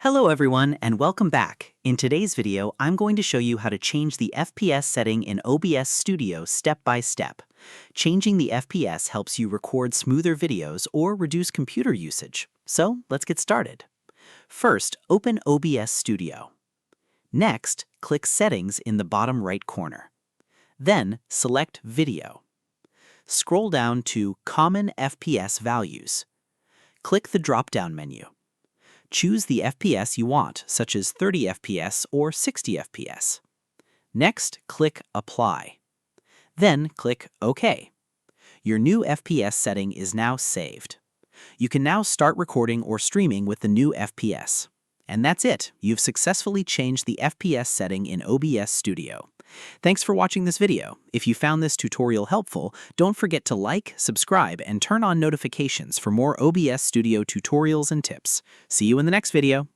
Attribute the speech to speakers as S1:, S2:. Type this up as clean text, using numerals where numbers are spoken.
S1: Hello everyone and welcome back. In today's video, I'm going to show you how to change the FPS setting in OBS Studio step by step. Changing the FPS helps you record smoother videos or reduce computer usage. So let's get started. First, open OBS Studio. Next, click Settings in the bottom right corner. Then, select Video. Scroll down to Common FPS Values. Click the drop-down menu. Choose the FPS you want, such as 30 FPS or 60 FPS. Next, click Apply. Then click OK. Your new FPS setting is now saved. You can now start recording or streaming with the new FPS. And that's it. You've successfully changed the FPS setting in OBS Studio. Thanks for watching this video. If you found this tutorial helpful, don't forget to like, subscribe, and turn on notifications for more OBS Studio tutorials and tips. See you in the next video.